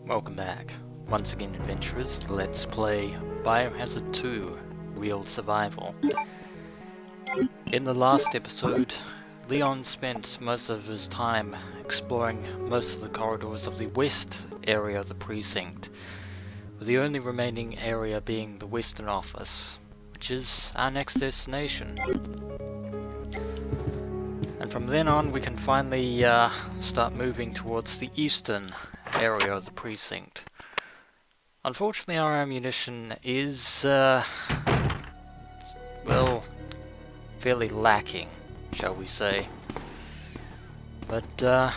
Welcome back. Once again, adventurers, let's play Biohazard 2 Real Survival. In the last episode, Leon spent most of his time exploring most of the corridors of the west area of the precinct, with the only remaining area being the western office, which is our next destination. And from then on we can finally start moving towards the eastern area of the precinct. Unfortunately, our ammunition is, well, fairly lacking, shall we say. But,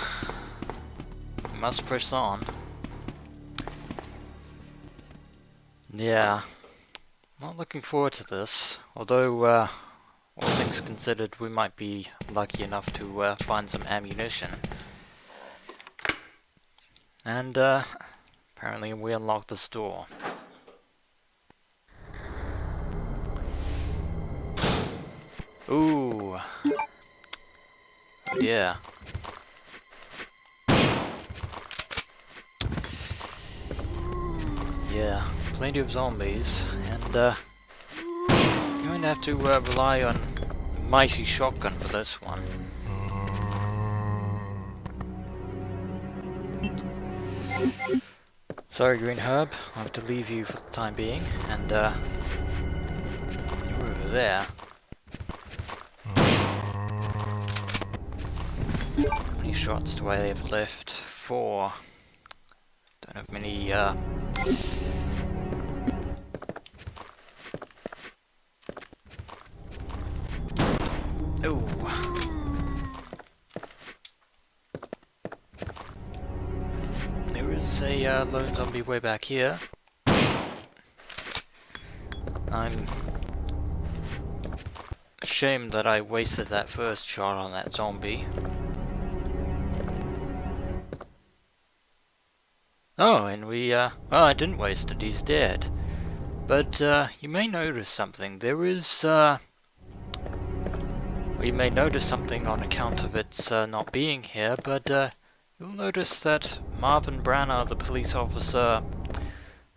we must press on. Yeah, not looking forward to this, although, all things considered, we might be lucky enough to find some ammunition. And, apparently we unlocked this door. Ooh. Yeah. Yeah, plenty of zombies, and, you're going to have to rely on a mighty shotgun for this one. Sorry, Green Herb, I'll have to leave you for the time being, and you're over there. How many shots do I have left? 4. Don't have many, Ooh. There is a lone zombie way back here. I'm ashamed that I wasted that first shot on that zombie. Oh, and well, I didn't waste it, he's dead. But, you may notice something. There is, you may notice something on account of its not being here, but you'll notice that Marvin Branner, the police officer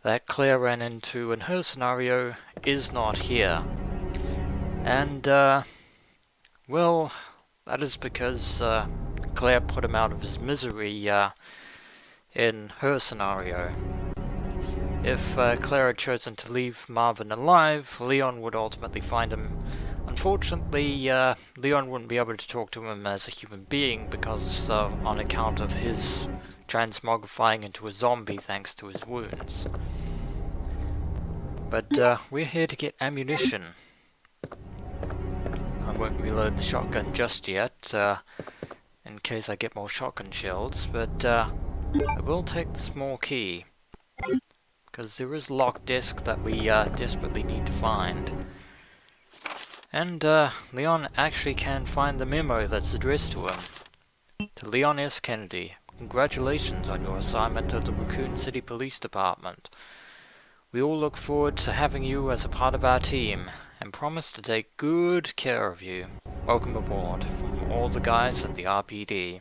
that Claire ran into in her scenario, is not here. And, well, that is because Claire put him out of his misery in her scenario. If Claire had chosen to leave Marvin alive, Leon would ultimately find him. Unfortunately, Leon wouldn't be able to talk to him as a human being because on account of his transmogrifying into a zombie thanks to his wounds. But we're here to get ammunition. I won't reload the shotgun just yet, in case I get more shotgun shells, but I will take the small key, because there is a locked desk that we desperately need to find. And Leon actually can find the memo that's addressed to him. To Leon S. Kennedy, congratulations on your assignment at the Raccoon City Police Department. We all look forward to having you as a part of our team, and promise to take good care of you. Welcome aboard, from all the guys at the RPD.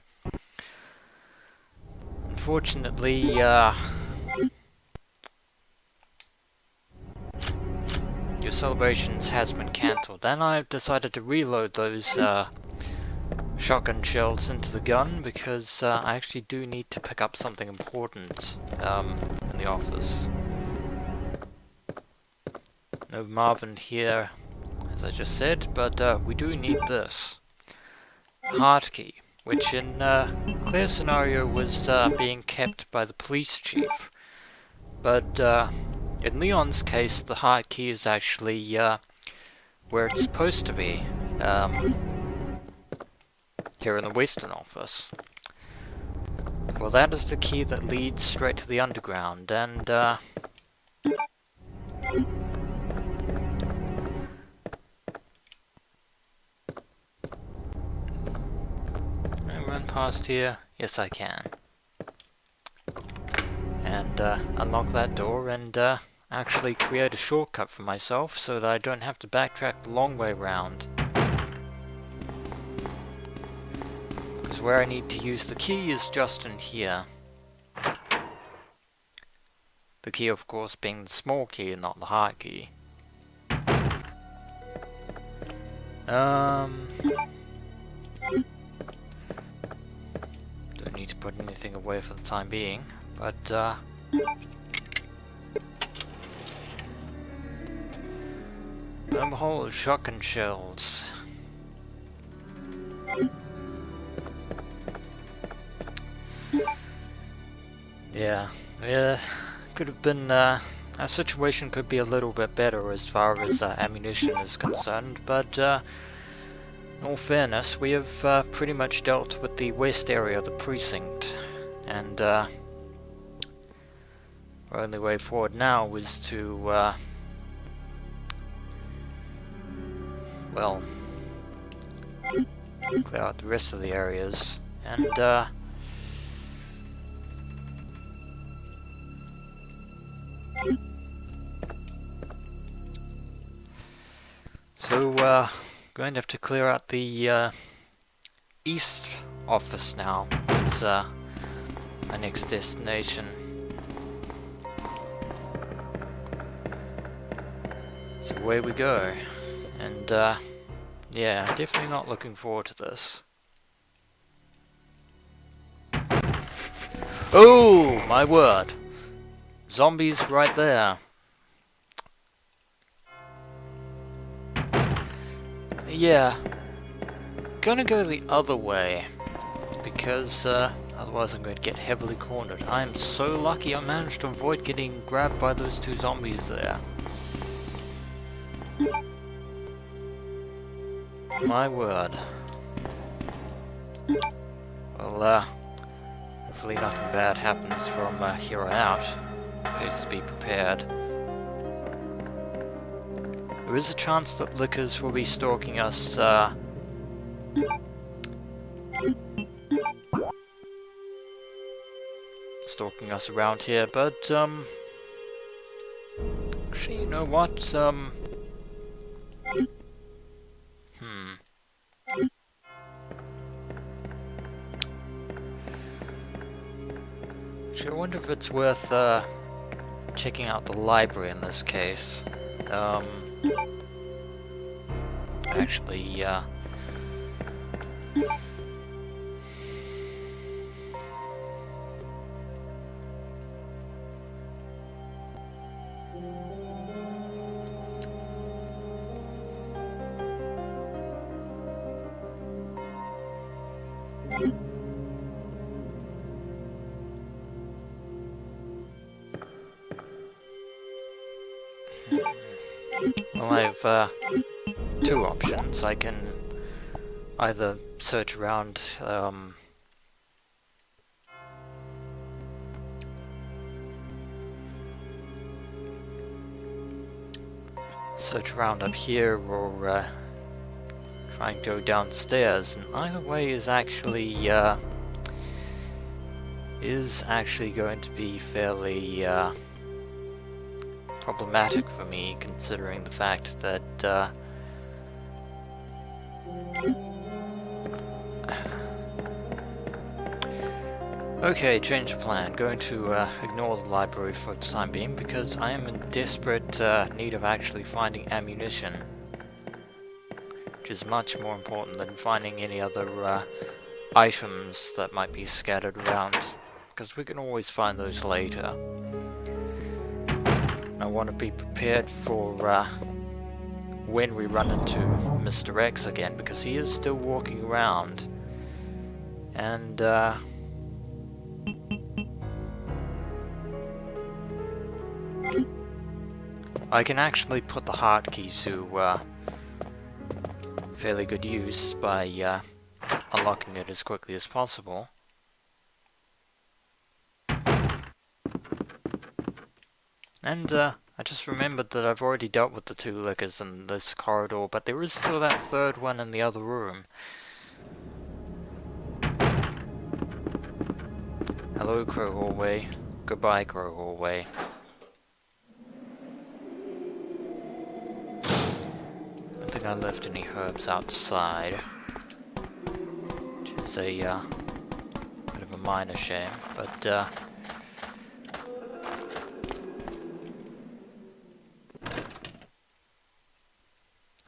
Unfortunately, your celebrations has been cancelled, and I've decided to reload those shotgun shells into the gun because I actually do need to pick up something important in the office. No Marvin here, as I just said, but we do need this heart key, which in Claire's scenario was being kept by the police chief, but in Leon's case, the heart key is actually where it's supposed to be, here in the Western office. Well, that is the key that leads straight to the underground, and I run past here? Yes, I can. And unlock that door and actually create a shortcut for myself so that I don't have to backtrack the long way round. Because where I need to use the key is just in here. The key, of course, being the small key and not the hard key. Don't need to put anything away for the time being, but whole shotgun shells. Yeah, could have been, our situation could be a little bit better as far as ammunition is concerned, but in all fairness, we have pretty much dealt with the west area of the precinct, and our only way forward now is to, well, clear out the rest of the areas, and so, going to have to clear out the east office now as my next destination. So away we go, and yeah, definitely not looking forward to this. Oh my word! Zombies right there. Yeah, gonna go the other way, because otherwise I'm going to get heavily cornered. I am so lucky I managed to avoid getting grabbed by those two zombies there. My word. Well, hopefully nothing bad happens from here on out. Please be prepared. There is a chance that Lickers will be stalking us, stalking us around here, but, actually, you know what, Actually, I wonder if it's worth, checking out the library in this case. Actually, well, I have two options. I can either search around, up here, or try and go downstairs. And either way is actually going to be fairly problematic for me, considering the fact that okay, change of plan. Going to ignore the library for the time being, because I am in desperate need of actually finding ammunition, which is much more important than finding any other items that might be scattered around, because we can always find those later. I want to be prepared for when we run into Mr. X again, because he is still walking around, and I can actually put the hard key to fairly good use by unlocking it as quickly as possible. And I just remembered that I've already dealt with the two Lickers in this corridor, but there is still that third one in the other room. Hello, Crow Hallway. Goodbye, Crow Hallway. I don't think I left any herbs outside, which is a bit of a minor shame, but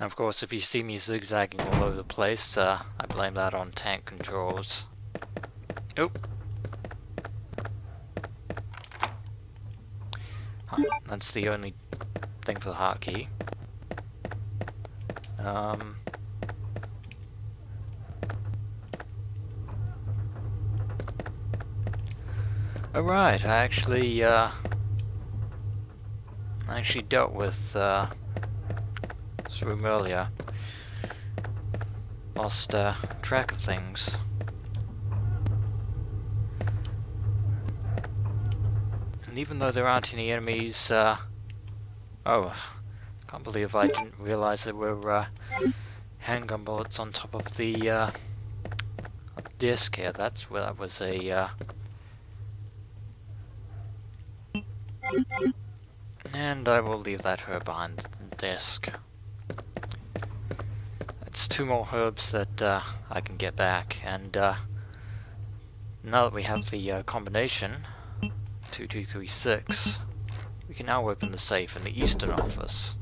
And of course, if you see me zigzagging all over the place, I blame that on tank controls. Oh! Huh, that's the only thing for the hotkey. Alright, I actually dealt with this room earlier. Lost track of things. And even though there aren't any enemies, oh, can't believe I didn't realize there were handgun bullets on top of the disc here. That was a and I will leave that herb behind the disc. It's 2 more herbs that I can get back, and now that we have the combination 2236, we can now open the safe in the eastern office.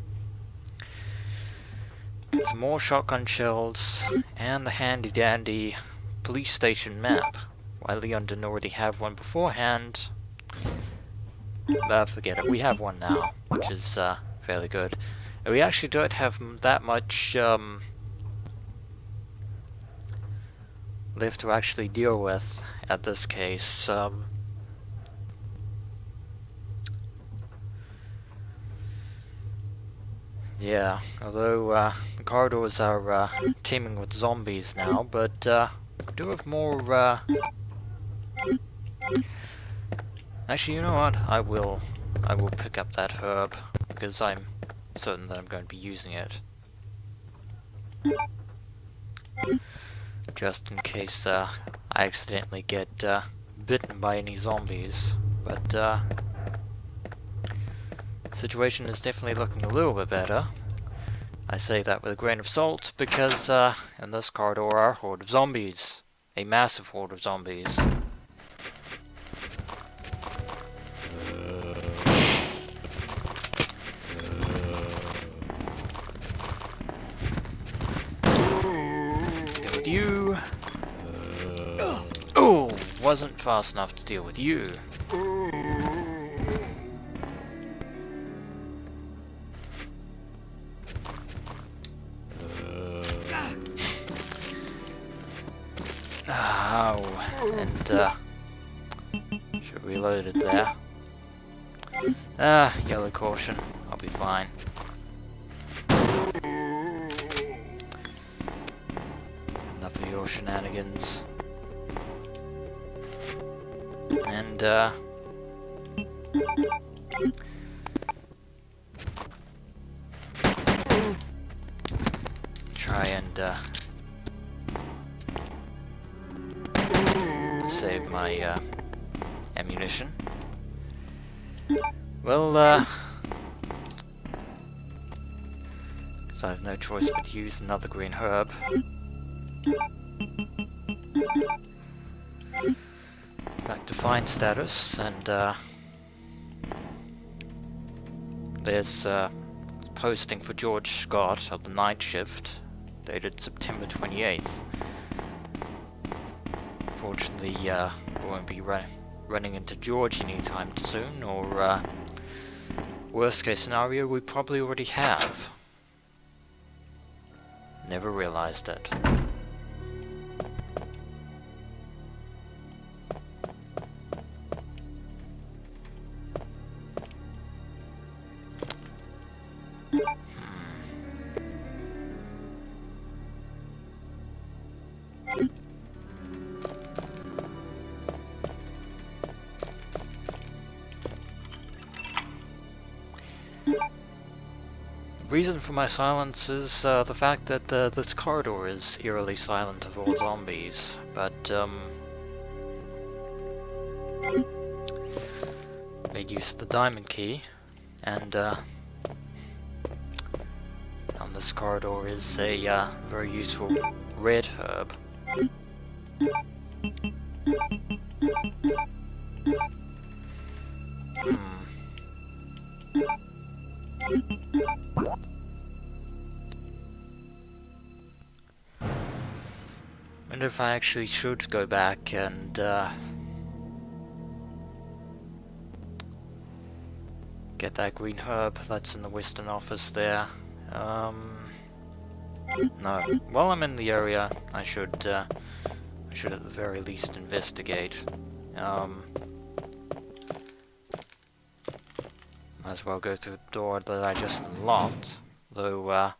Some more shotgun shells and the handy dandy police station map. While Leon didn't already have one beforehand, forget it, we have one now, which is fairly good. And we actually don't have that much left to actually deal with at this case. Yeah, although the corridors are teeming with zombies now, but we do have more. Actually, you know what? I will pick up that herb because I'm certain that I'm going to be using it, just in case I accidentally get bitten by any zombies. But situation is definitely looking a little bit better. I say that with a grain of salt because in this corridor are a horde of zombies, a massive horde of zombies. Deal with you. Oh, wasn't fast enough to deal with you. Ow, and should reload it there. Yellow caution, I'll be fine. Enough of your shenanigans. And try and save my ammunition. Well, so I have no choice but to use another green herb. Back to fine status, and there's posting for George Scott of the night shift, dated September 28th. Unfortunately, we won't be running into George anytime soon, or worst case scenario, we probably already have. Never realized it. Reason for my silence is the fact that this corridor is eerily silent of all zombies, but made use of the diamond key, and on this corridor is a very useful red herb. if I actually should go back and get that green herb that's in the western office there. No. While I'm in the area, I should at the very least investigate. Might as well go through the door that I just unlocked, though,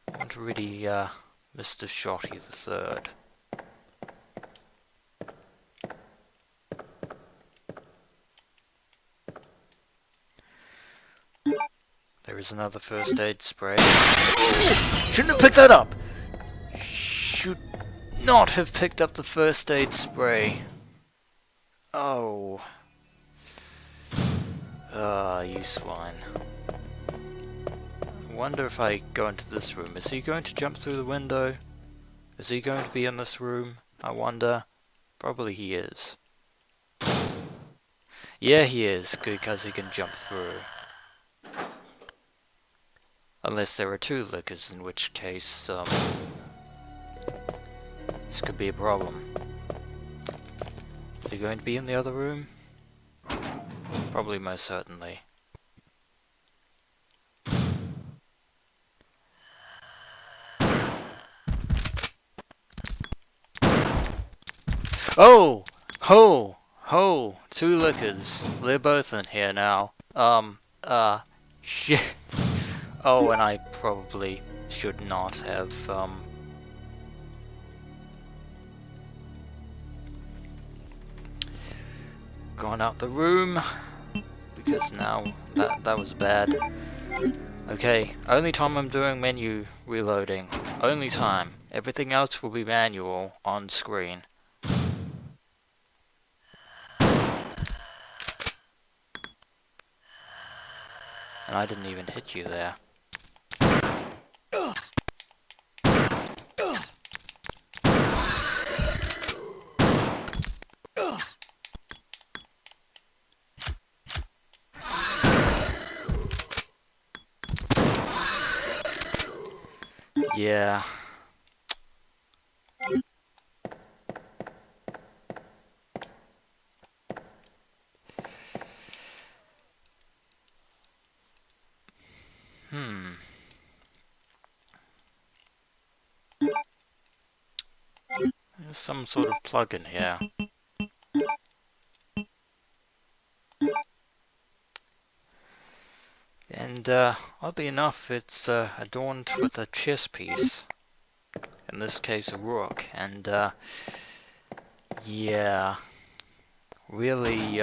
I want to really, Mr. Shotty the Third. There is another first aid spray. Shouldn't have picked that up! Should not have picked up the first aid spray. Oh. You swine. I wonder if I go into this room. Is he going to jump through the window? Is he going to be in this room? I wonder. Probably he is. Yeah, he is, because he can jump through. Unless there are two lickers, in which case, this could be a problem. Is he going to be in the other room? Probably, most certainly. Oh! Ho! Ho! Two lickers. They're both in here now. Shit. Oh, and I probably should not have, gone out the room, because now that was bad. Okay, only time I'm doing menu reloading. Only time. Everything else will be manual on screen. And I didn't even hit you there. Yeah. There's some sort of plug in here. And, oddly enough, it's, adorned with a chess piece. In this case, a rook. And, yeah. Really,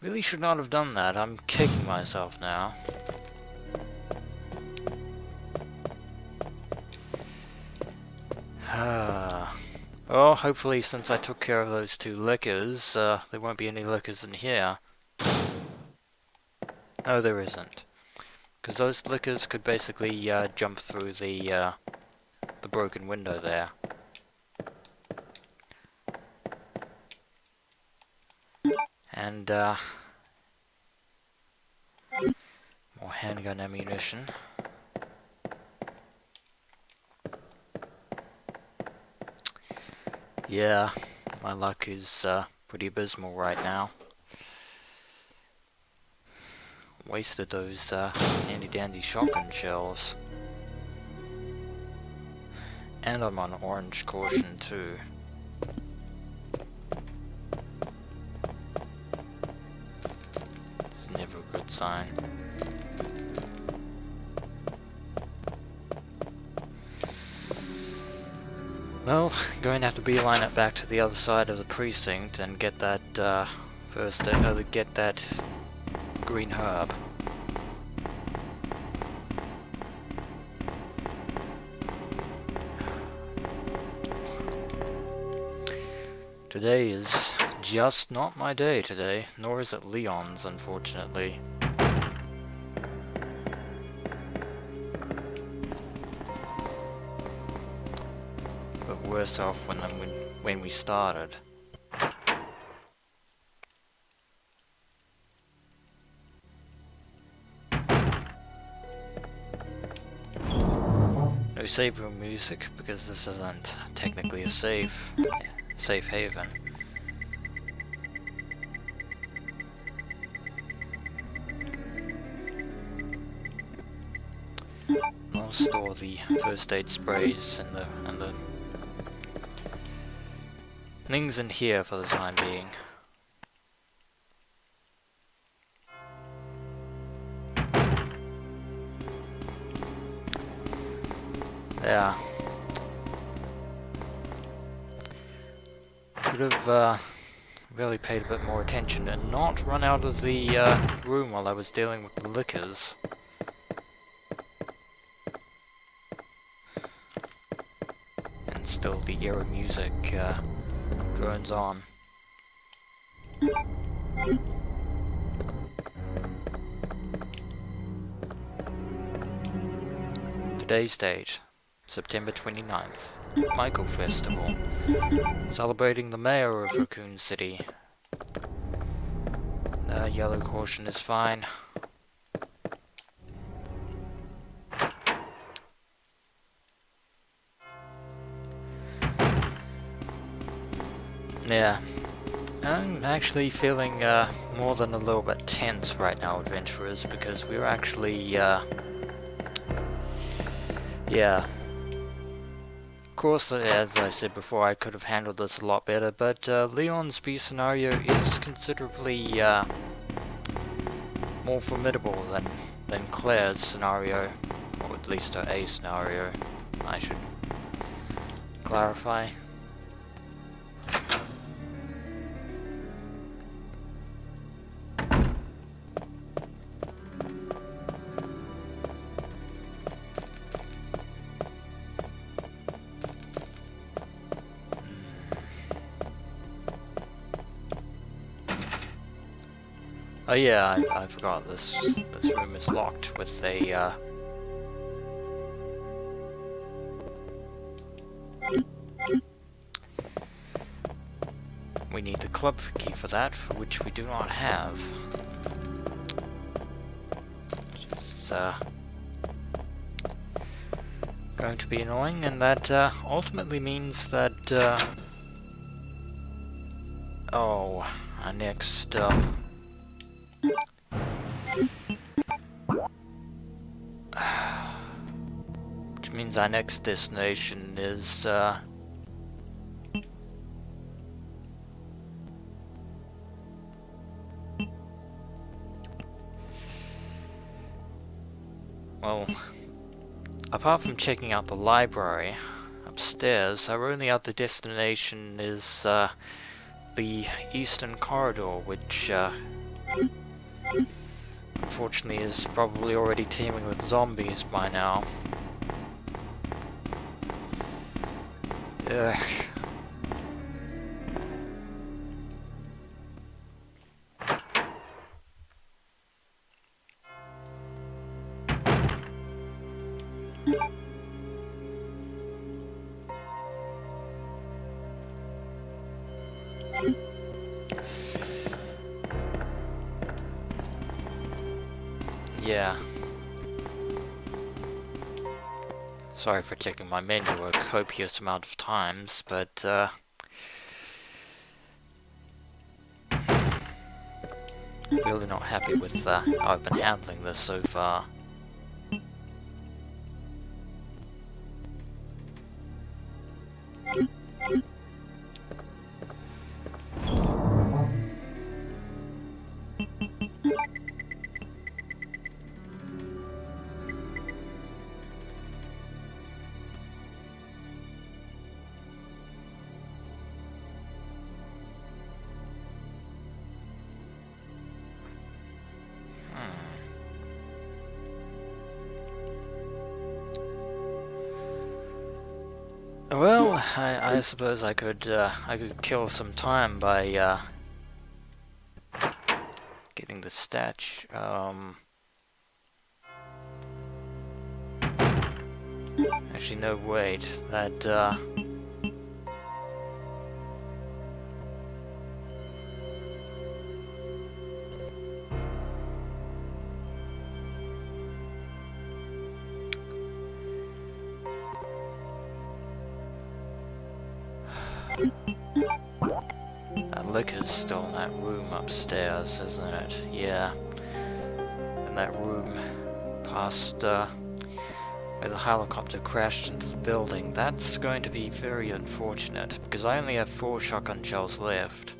really should not have done that. I'm kicking myself now. Well, hopefully since I took care of those two lickers, there won't be any lickers in here. No, there isn't. Because those lickers could basically, jump through the broken window there. And, more handgun ammunition. Yeah, my luck is, pretty abysmal right now. Wasted those, handy-dandy shotgun shells. And I'm on orange caution, too. It's never a good sign. Well, going to have to beeline it back to the other side of the precinct and get that, get that green herb. Today is just not my day today, nor is it Leon's, unfortunately. But worse off when we started. No save room music, because this isn't technically a safe haven. I'll store the first aid sprays and the things in here for the time being. Yeah. Could have really paid a bit more attention and not run out of the room while I was dealing with the liquors. And still the era music drones on. Today's date, September 29th, Michael Festival, celebrating the mayor of Raccoon City. Yellow caution is fine. Yeah, I'm actually feeling more than a little bit tense right now, adventurers, because we're actually, yeah. Of course, as I said before, I could have handled this a lot better, but Leon's B scenario is considerably more formidable than Claire's scenario, or at least her A scenario, I should clarify. Oh yeah, I forgot this room is locked with a we need the club key for that, for which we do not have. Which is going to be annoying, and that ultimately means that oh, our next which means our next destination is well, apart from checking out the library upstairs, our only other destination is the Eastern Corridor, which unfortunately is probably already teeming with zombies by now. Ugh. Yeah. Sorry for checking my menu a copious amount of times, but really not happy with how I've been handling this so far. Well, I suppose I could kill some time by getting the statue. Actually, no, wait. That That liquor's still in that room upstairs, isn't it? Yeah. In that room past where the helicopter crashed into the building. That's going to be very unfortunate, because I only have 4 shotgun shells left.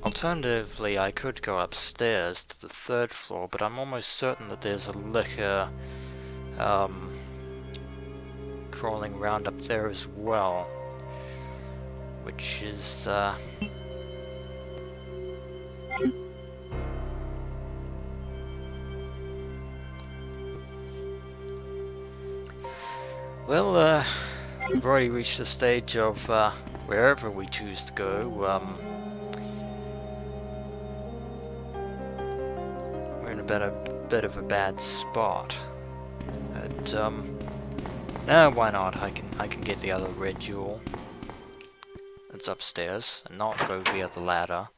Alternatively, I could go upstairs to the 3rd floor, but I'm almost certain that there's a liquor crawling around up there as well, which is well, we've already reached the stage of wherever we choose to go. We're in a bit of a bad spot. But no, why not? I can get the other red jewel. It's upstairs, and not go via the ladder.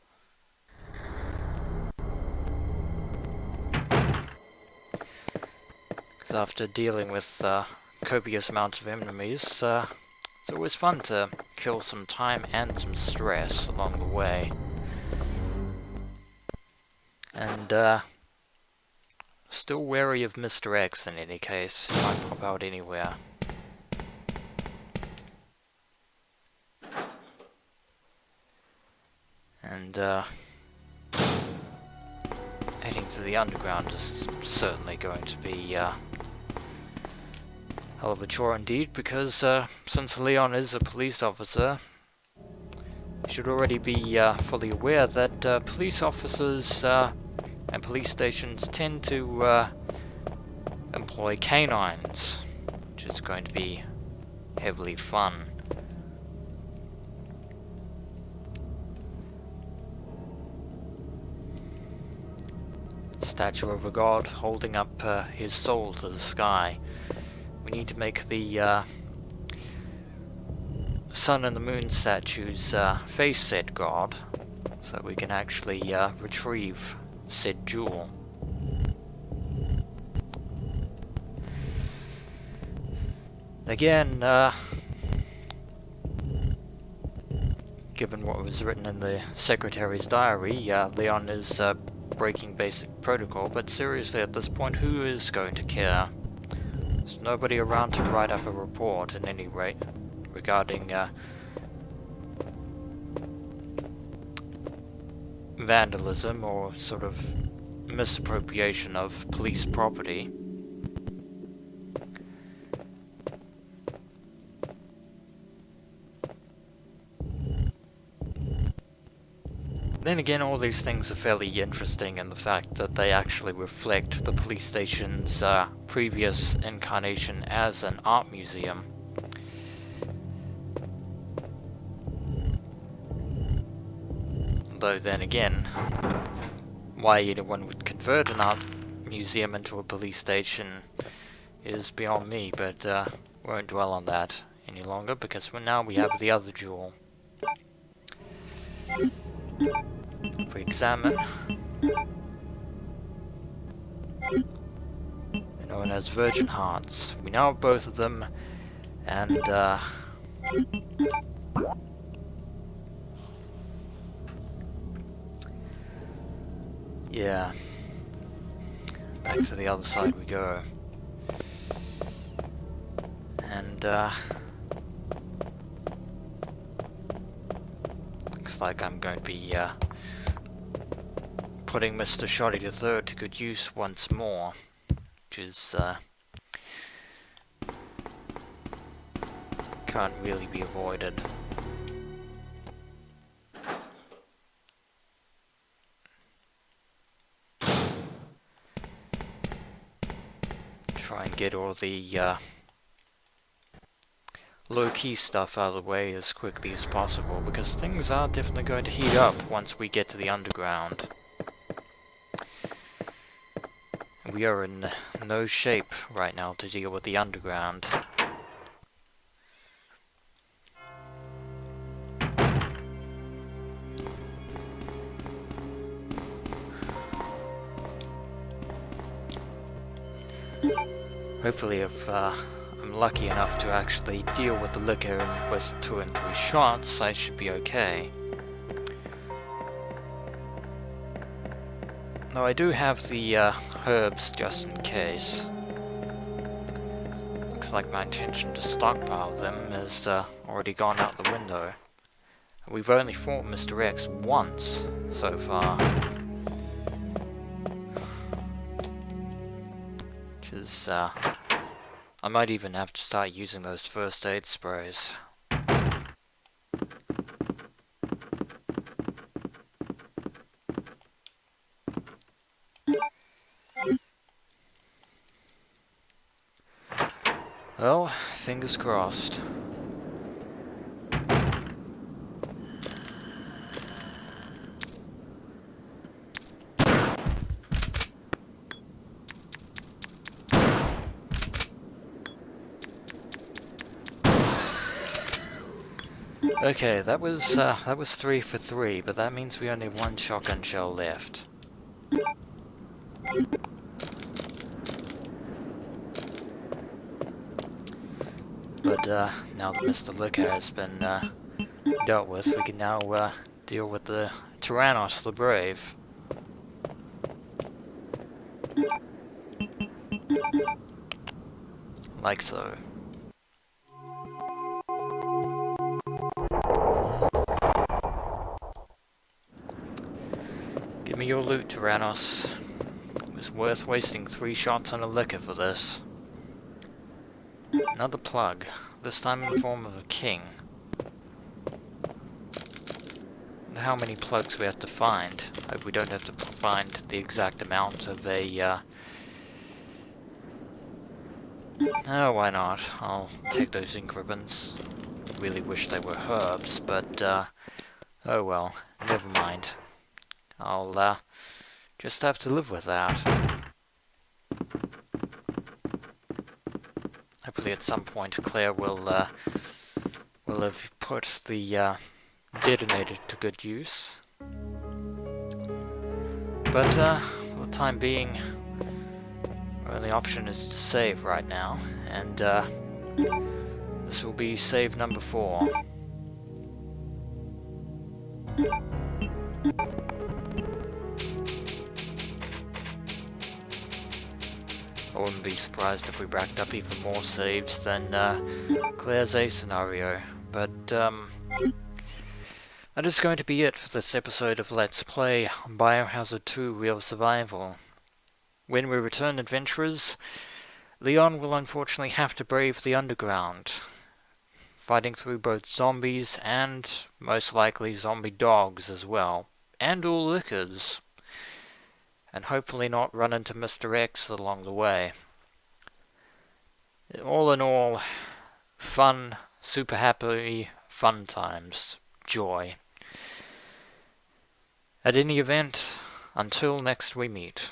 Because after dealing with copious amounts of enemies, it's always fun to kill some time and some stress along the way. And still wary of Mr. X in any case. He might pop out anywhere. And heading to the underground is certainly going to be hell of a chore indeed, because since Leon is a police officer, he should already be fully aware that police officers and police stations tend to employ canines, which is going to be heavily fun. Statue of a god holding up his soul to the sky. We need to make the sun and the moon statues face said god, so that we can actually retrieve said jewel. Again, given what was written in the secretary's diary, Leon is breaking basic protocol, but seriously at this point, who is going to care? There's nobody around to write up a report, at any rate, regarding vandalism or sort of misappropriation of police property. Then again, all these things are fairly interesting in the fact that they actually reflect the police station's previous incarnation as an art museum. Though then again, why anyone would convert an art museum into a police station is beyond me, but won't dwell on that any longer, because now we have the other jewel. If we examine, they're known as Virgin Hearts. We now have both of them, and yeah, back to the other side we go. And looks like I'm going to be putting Mr. Shoddy III to good use once more, which is can't really be avoided. Try and get all the low-key stuff out of the way as quickly as possible, because things are definitely going to heat up once we get to the underground. We are in no shape right now to deal with the underground. Hopefully if I'm lucky enough to actually deal with the liquor with 2 and 3 shots, I should be okay. Though I do have the herbs just in case. Looks like my intention to stockpile them has already gone out the window. We've only fought Mr. X once so far. Which is, I might even have to start using those first aid sprays. Well, fingers crossed. Okay, that was 3 for 3, but that means we only have 1 shotgun shell left. But now that Mr. Liquor has been dealt with, we can now deal with the Tyrannos the Brave. Like so. Give me your loot, Tyrannos. It was worth wasting 3 shots on a liquor for this. Another plug, this time in the form of a king. Wonder how many plugs we have to find. Hope we don't have to find the exact amount of a, Oh, why not? I'll take those ink ribbons. Really wish they were herbs, but, oh well, never mind. I'll, just have to live with that. Hopefully at some point Claire will have put the, detonator to good use. But, for the time being, our only option is to save right now, and, this will be save number 4. I wouldn't be surprised if we racked up even more saves than Claire's A scenario, but that is going to be it for this episode of Let's Play Biohazard 2 Real Survival. When we return, adventurers, Leon will unfortunately have to brave the underground, fighting through both zombies and, most likely, zombie dogs as well, and all liquors. And hopefully not run into Mr. X along the way. All in all, fun, super happy, fun times, joy. At any event, until next we meet.